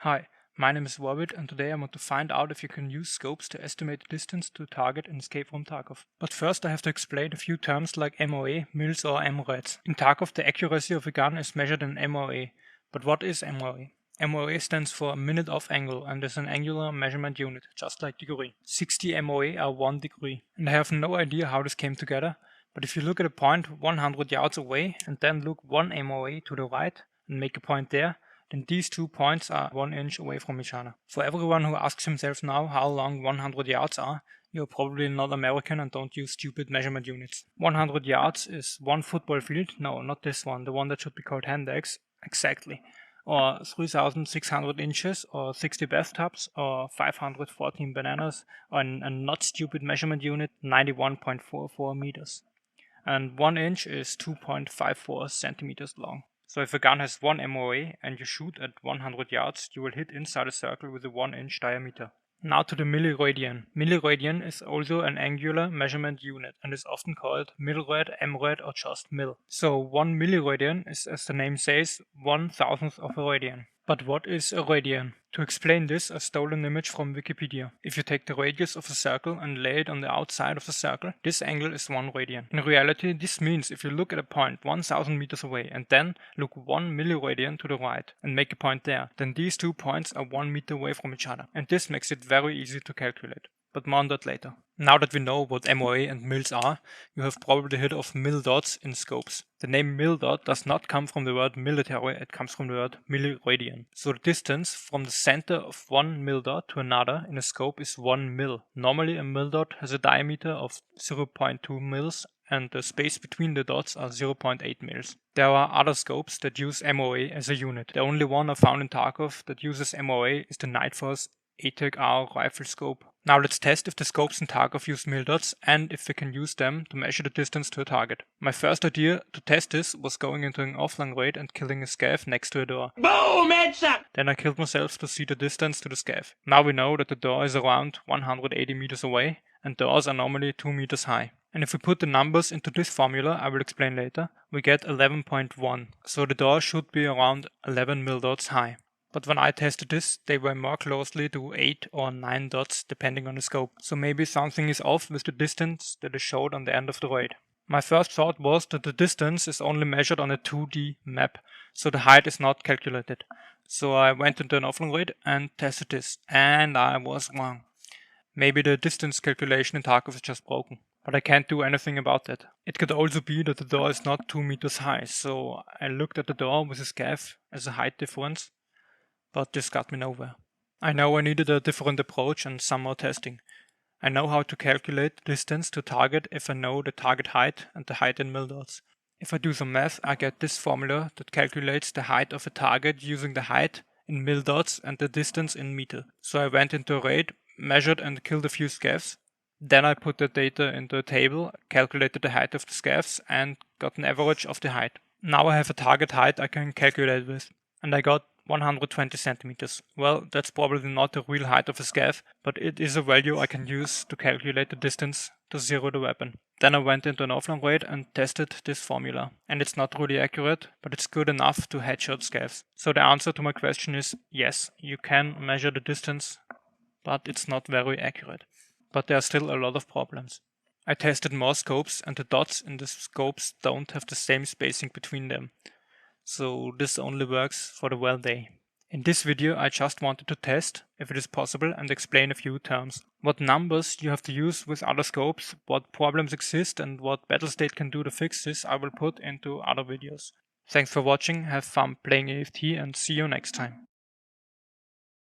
Hi, my name is Warwick and today I want to find out if you can use scopes to estimate the distance to a target in Escape from Tarkov. But first I have to explain a few terms like MOA, mils or MRADs. In Tarkov the accuracy of a gun is measured in MOA. But what is MOA? MOA stands for minute off angle and is an angular measurement unit, just like degree. 60 MOA are 1 degree. And I have no idea how this came together, but if you look at a point 100 yards away and then look 1 MOA to the right and make a point there, then these 2 points are 1 inch away from each other. For everyone who asks himself now how long 100 yards are, you're probably not American and don't use stupid measurement units. 100 yards is 1 football field, no, not this one, the one that should be called Handex, exactly. Or 3,600 inches, or 60 bathtubs, or 514 bananas, or a not stupid measurement unit, 91.44 meters. And 1 inch is 2.54 centimeters long. So if a gun has 1 MOA and you shoot at 100 yards, you will hit inside a circle with a 1 inch diameter. Now to the milliradian. Milliradian is also an angular measurement unit and is often called milrad, mrad or just mil. So 1 milliradian is, as the name says, 1,000th of a radian. But what is a radian? To explain this, I stole an image from Wikipedia. If you take the radius of a circle and lay it on the outside of the circle, this angle is 1 radian. In reality, this means if you look at a point 1000 meters away and then look 1 milliradian to the right and make a point there, then these 2 points are 1 meter away from each other. And this makes it very easy to calculate. But more on that later. Now that we know what MOA and mils are, you have probably heard of mil dots in scopes. The name mil dot does not come from the word military, it comes from the word milliradian. So the distance from the center of one mil dot to another in a scope is 1 mil. Normally a mil dot has a diameter of 0.2 mils and the space between the dots are 0.8 mils. There are other scopes that use MOA as a unit. The only one I found in Tarkov that uses MOA is the Nightforce ATEC R rifle scope. Now let's test if the scopes in Tarkov use mil dots and if we can use them to measure the distance to a target. My first idea to test this was going into an offline raid and killing a scav next to a door. Boom! Headshot! Then I killed myself to see the distance to the scav. Now we know that the door is around 180 meters away and doors are normally 2 meters high. And if we put the numbers into this formula, I will explain later, we get 11.1. So the door should be around 11 mil dots high. But when I tested this, they were more closely to 8 or 9 dots depending on the scope. So maybe something is off with the distance that is showed on the end of the raid. My first thought was that the distance is only measured on a 2D map, so the height is not calculated. So I went into an offline raid and tested this, and I was wrong. Maybe the distance calculation in Tarkov is just broken, but I can't do anything about that. It could also be that the door is not 2 meters high, so I looked at the door with a scav as a height difference. But this got me nowhere. I know I needed a different approach and some more testing. I know how to calculate the distance to target if I know the target height and the height in mil dots. If I do some math, I get this formula that calculates the height of a target using the height in mil dots and the distance in meter. So I went into a raid, measured and killed a few scavs. Then I put the data into a table, calculated the height of the scavs and got an average of the height. Now I have a target height I can calculate with. And I got 120 centimeters. Well, that's probably not the real height of a scav, but it is a value I can use to calculate the distance to zero the weapon. Then I went into an offline raid and tested this formula. And it's not really accurate, but it's good enough to headshot scavs. So the answer to my question is yes, you can measure the distance, but it's not very accurate. But there are still a lot of problems. I tested more scopes and the dots in the scopes don't have the same spacing between them. So this only works for the well day. In this video I just wanted to test if it is possible and explain a few terms. What numbers you have to use with other scopes, what problems exist and what Battlestate can do to fix this I will put into other videos. Thanks for watching, have fun playing EFT and see you next time.